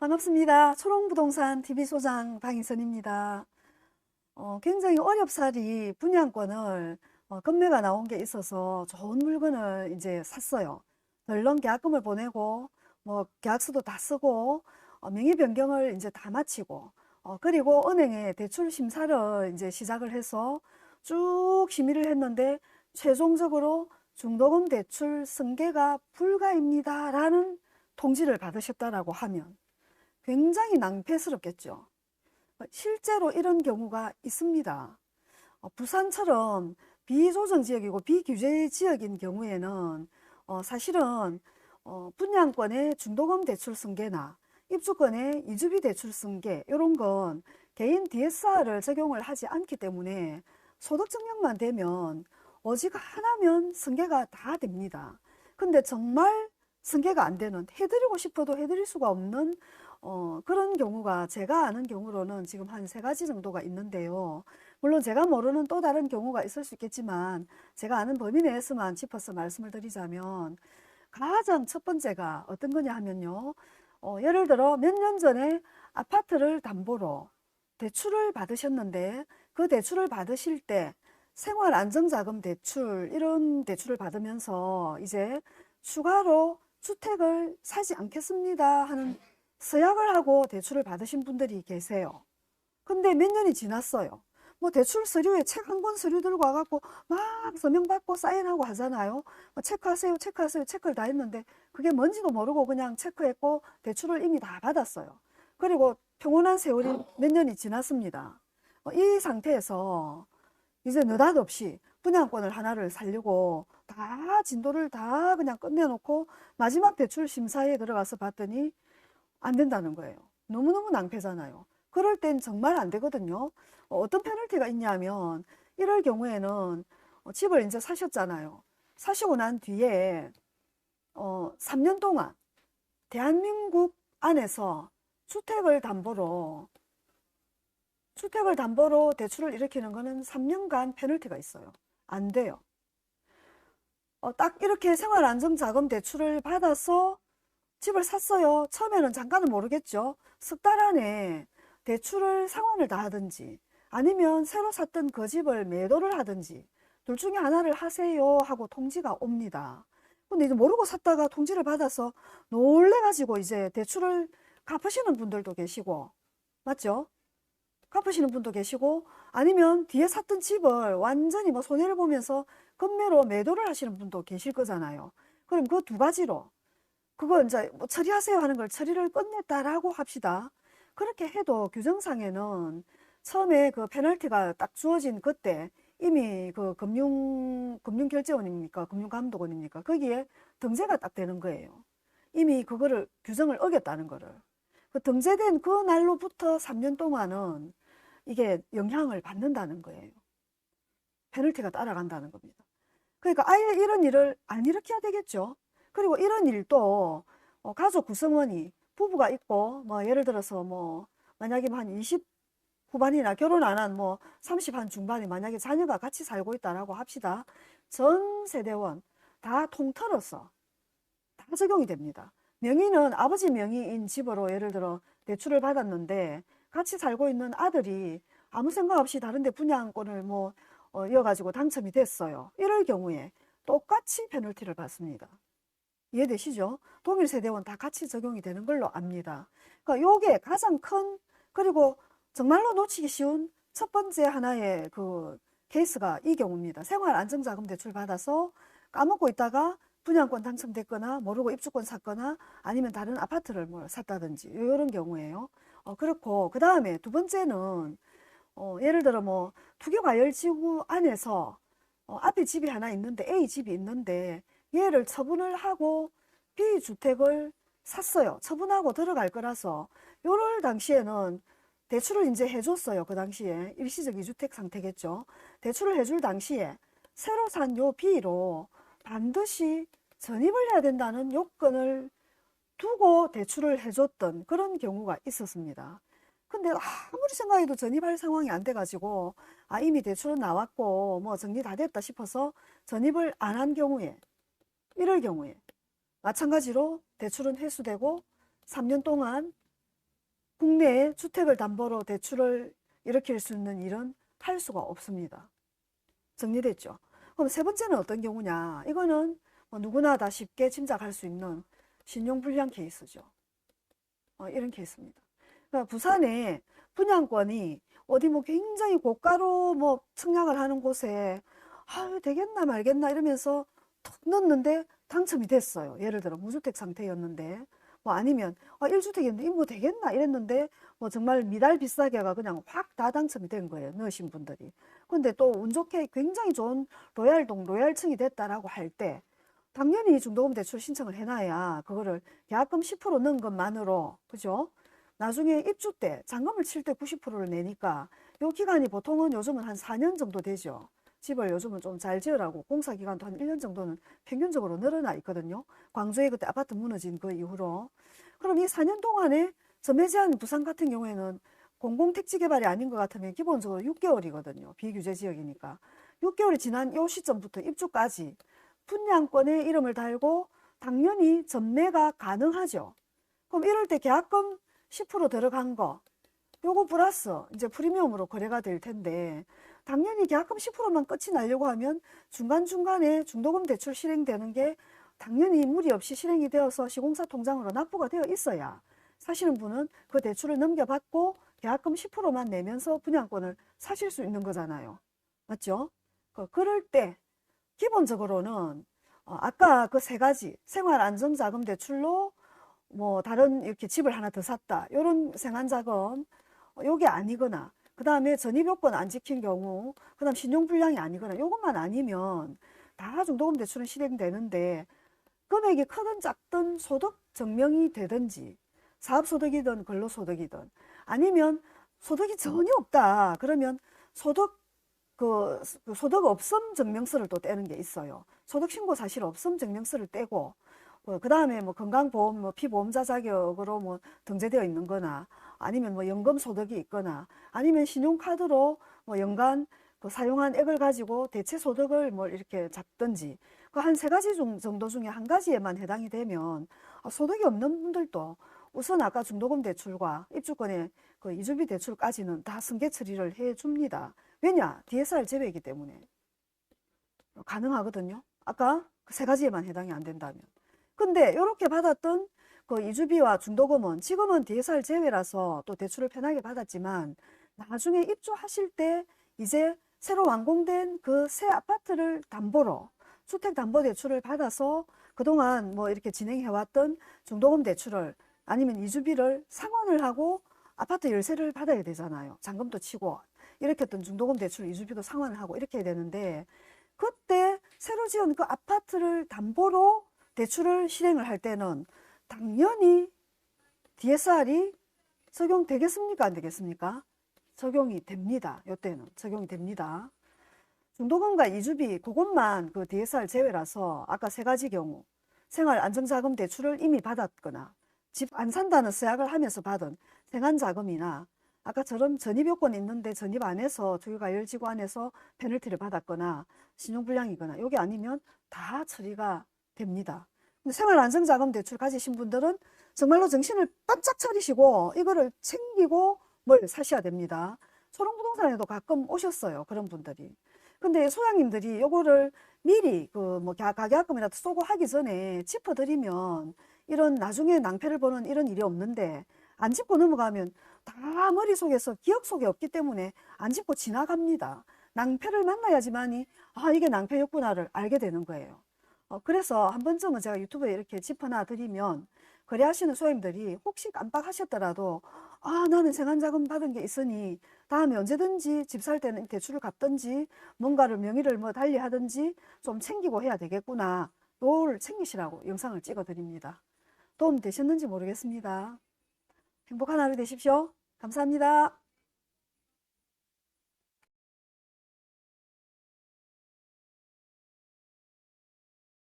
반갑습니다. 초롱부동산 TV소장 방희선입니다. 굉장히 어렵사리 분양권을 금매가 나온 게 있어서 좋은 물건을 이제 샀어요. 덜렁 계약금을 보내고 계약서도 다 쓰고 명의 변경을 이제 다 마치고 그리고 은행에 대출 심사를 이제 시작을 해서 쭉 심의를 했는데 최종적으로 중도금 대출 승계가 불가입니다 라는 통지를 받으셨다라고 하면 굉장히 낭패스럽겠죠. 실제로 이런 경우가 있습니다. 부산처럼 비조정 지역이고 비규제 지역인 경우에는 사실은 분양권의 중도금 대출 승계나 입주권의 이주비 대출 승계 이런 건 개인 DSR을 적용을 하지 않기 때문에 소득 증명만 되면 오직 하나면 승계가 다 됩니다. 근데 정말 승계가 안 되는, 해드리고 싶어도 해드릴 수가 없는 그런 경우가 제가 아는 경우로는 지금 한 3가지 정도가 있는데요. 물론 제가 모르는 또 다른 경우가 있을 수 있겠지만 제가 아는 범위 내에서만 짚어서 말씀을 드리자면 가장 첫 번째가 어떤 거냐 하면요. 예를 들어 몇 년 전에 아파트를 담보로 대출을 받으셨는데 그 대출을 받으실 때 생활안정자금 대출 이런 대출을 받으면서 이제 추가로 주택을 사지 않겠습니다 하는 서약을 하고 대출을 받으신 분들이 계세요. 근데 몇 년이 지났어요. 대출 서류에 책 한 권 서류 들고 와갖고 막 서명 받고 사인하고 하잖아요. 체크하세요, 체크하세요, 체크를 다 했는데 그게 뭔지도 모르고 그냥 체크했고 대출을 이미 다 받았어요. 그리고 평온한 세월이 몇 년이 지났습니다. 이 상태에서 이제 느닷없이 분양권을 하나를 살려고 다 진도를 다 그냥 끝내놓고 마지막 대출 심사에 들어가서 봤더니 안 된다는 거예요. 너무너무 낭패잖아요. 그럴 땐 정말 안 되거든요. 어떤 페널티가 있냐면 이럴 경우에는 집을 이제 사셨잖아요. 사시고 난 뒤에 3년 동안 대한민국 안에서 주택을 담보로 대출을 일으키는 거는 3년간 페널티가 있어요. 안 돼요. 딱 이렇게 생활안정자금 대출을 받아서 집을 샀어요. 처음에는 잠깐은 모르겠죠. 석 달 안에 대출을 상환을 다 하든지 아니면 새로 샀던 그 집을 매도를 하든지 둘 중에 하나를 하세요 하고 통지가 옵니다. 근데 이제 모르고 샀다가 통지를 받아서 놀래가지고 이제 대출을 갚으시는 분들도 계시고, 맞죠? 갚으시는 분도 계시고 아니면 뒤에 샀던 집을 완전히 손해를 보면서 급매로 매도를 하시는 분도 계실 거잖아요. 그럼 그 두 가지로 그거 이제 처리하세요 하는 걸 처리를 끝냈다라고 합시다. 그렇게 해도 규정상에는 처음에 그 페널티가 딱 주어진 그때 이미 그 금융결제원입니까? 금융감독원입니까? 거기에 등재가 딱 되는 거예요. 이미 그거를 규정을 어겼다는 거를. 그 등재된 그 날로부터 3년 동안은 이게 영향을 받는다는 거예요. 페널티가 따라간다는 겁니다. 그러니까 아예 이런 일을 안 일으켜야 되겠죠. 그리고 이런 일도 가족 구성원이 부부가 있고 예를 들어서 만약에 한 20 후반이나 결혼 안 한 30 한 중반에 만약에 자녀가 같이 살고 있다라고 합시다. 전 세대원 다 통틀어서 다 적용이 됩니다. 명의는 아버지 명의인 집으로 예를 들어 대출을 받았는데 같이 살고 있는 아들이 아무 생각 없이 다른데 분양권을 이어가지고 당첨이 됐어요. 이럴 경우에 똑같이 페널티를 받습니다. 이해되시죠? 동일 세대원 다 같이 적용이 되는 걸로 압니다. 그러니까 요게 가장 큰, 그리고 정말로 놓치기 쉬운 첫 번째 하나의 그 케이스가 이 경우입니다. 생활안정자금 대출 받아서 까먹고 있다가 분양권 당첨됐거나 모르고 입주권 샀거나 아니면 다른 아파트를 샀다든지 이런 경우에요. 그렇고 그 다음에 두 번째는 예를 들어 투기과열지구 안에서 앞에 집이 하나 있는데 A 집이 있는데 얘를 처분을 하고 B주택을 샀어요. 처분하고 들어갈 거라서 요럴 당시에는 대출을 이제 해줬어요. 그 당시에 일시적 2주택 상태겠죠. 대출을 해줄 당시에 새로 산 요 B로 반드시 전입을 해야 된다는 요건을 두고 대출을 해줬던 그런 경우가 있었습니다. 근데 아무리 생각해도 전입할 상황이 안 돼가지고 이미 대출은 나왔고 정리 다 됐다 싶어서 전입을 안 한 경우에 이럴 경우에 마찬가지로 대출은 회수되고 3년 동안 국내에 주택을 담보로 대출을 일으킬 수 있는 일은 할 수가 없습니다. 정리됐죠? 그럼 세 번째는 어떤 경우냐? 이거는 뭐 누구나 다 쉽게 짐작할 수 있는 신용불량 케이스죠. 이런 케이스입니다. 그러니까 부산에 분양권이 어디 뭐 굉장히 고가로 뭐 청약을 하는 곳에 되겠나 말겠나 이러면서 툭 넣었는데 당첨이 됐어요. 예를 들어 무주택 상태였는데 뭐 아니면 1주택이었는데 뭐 되겠나 이랬는데 뭐 정말 미달 비싸게가 그냥 확 다 당첨이 된 거예요. 넣으신 분들이. 근데 또 운 좋게 굉장히 좋은 로얄동 로얄층이 됐다라고 할 때 당연히 중도금 대출 신청을 해놔야 그거를 계약금 10% 넣은 것만으로 그죠? 나중에 입주 때 잔금을 칠 때 90%를 내니까 요 기간이 보통은 요즘은 한 4년 정도 되죠. 집을 요즘은 좀 잘 지으라고 공사 기간도 한 1년 정도는 평균적으로 늘어나 있거든요. 광주에 그때 아파트 무너진 그 이후로. 그럼 이 4년 동안에 전매제한 부산 같은 경우에는 공공택지 개발이 아닌 것 같으면 기본적으로 6개월이거든요. 비규제 지역이니까. 6개월이 지난 요 시점부터 입주까지 분양권에 이름을 달고 당연히 전매가 가능하죠. 그럼 이럴 때 계약금 10% 들어간 거 요거 플러스 이제 프리미엄으로 거래가 될 텐데 당연히 계약금 10%만 끝이 나려고 하면 중간중간에 중도금 대출 실행되는 게 당연히 무리 없이 실행이 되어서 시공사 통장으로 납부가 되어 있어야 사시는 분은 그 대출을 넘겨받고 계약금 10%만 내면서 분양권을 사실 수 있는 거잖아요. 맞죠? 그럴 때 기본적으로는 아까 그 세 가지 생활안정자금 대출로 뭐 다른 이렇게 집을 하나 더 샀다 이런 생활자금 요게 아니거나 그 다음에 전입요건 안 지킨 경우 그 다음 신용불량이 아니거나 요것만 아니면 다 중도금 대출은 실행되는데 금액이 크든 작든 소득 증명이 되든지 사업소득이든 근로소득이든 아니면 소득이 전혀 없다 그러면 소득 없음 증명서를 또 떼는 게 있어요. 소득 신고 사실 없음 증명서를 떼고 그 다음에 뭐 건강보험, 뭐 피보험자 자격으로 뭐 등재되어 있는 거나 아니면 뭐 연금 소득이 있거나 아니면 신용카드로 뭐 연간 그 사용한 액을 가지고 대체 소득을 뭐 이렇게 잡든지 그 한 세 가지 정도 중에 한 가지에만 해당이 되면 소득이 없는 분들도 우선 아까 중도금 대출과 입주권의 그 이주비 대출까지는 다 승계 처리를 해 줍니다. 왜냐? DSR 제외이기 때문에 가능하거든요. 아까 그 세 가지에만 해당이 안 된다면. 근데 이렇게 받았던 그 이주비와 중도금은 지금은 DSR 제외라서 또 대출을 편하게 받았지만 나중에 입주하실 때 이제 새로 완공된 그 새 아파트를 담보로 주택담보대출을 받아서 그동안 뭐 이렇게 진행해왔던 중도금 대출을 아니면 이주비를 상환을 하고 아파트 열쇠를 받아야 되잖아요. 잔금도 치고 이렇게 했던 중도금 대출 이주비도 상환을 하고 이렇게 해야 되는데 그때 새로 지은 그 아파트를 담보로 대출을 실행을 할 때는 당연히 DSR이 적용되겠습니까? 안 되겠습니까? 적용이 됩니다. 이때는 적용이 됩니다. 중도금과 이주비 그것만 그 DSR 제외라서 아까 세 가지 경우 생활안정자금 대출을 이미 받았거나 집 안 산다는 서약을 하면서 받은 생활자금이나 아까처럼 전입요건 있는데 전입 안 해서 주거가열지구 안에서 페널티를 받았거나 신용불량이거나 이게 아니면 다 처리가 됩니다. 근데 생활안정자금 대출 가지신 분들은 정말로 정신을 바짝 차리시고 이거를 챙기고 뭘 사셔야 됩니다. 초롱부동산에도 가끔 오셨어요. 그런 분들이. 근데 소장님들이 요거를 미리 그 뭐 가계약금이라도 쏘고 하기 전에 짚어드리면 이런 나중에 낭패를 보는 이런 일이 없는데 안 짚고 넘어가면 다 머릿속에서 기억 속에 없기 때문에 안 짚고 지나갑니다. 낭패를 만나야지만이 이게 낭패였구나를 알게 되는 거예요. 그래서 한 번쯤은 제가 유튜브에 이렇게 짚어놔 드리면 거래하시는 소장님들이 혹시 깜빡하셨더라도 나는 생활자금 받은 게 있으니 다음에 언제든지 집 살 때는 대출을 갚든지 뭔가를 명의를 뭐 달리 하든지 좀 챙기고 해야 되겠구나. 뭘 챙기시라고 영상을 찍어 드립니다. 도움 되셨는지 모르겠습니다. 행복한 하루 되십시오. 감사합니다.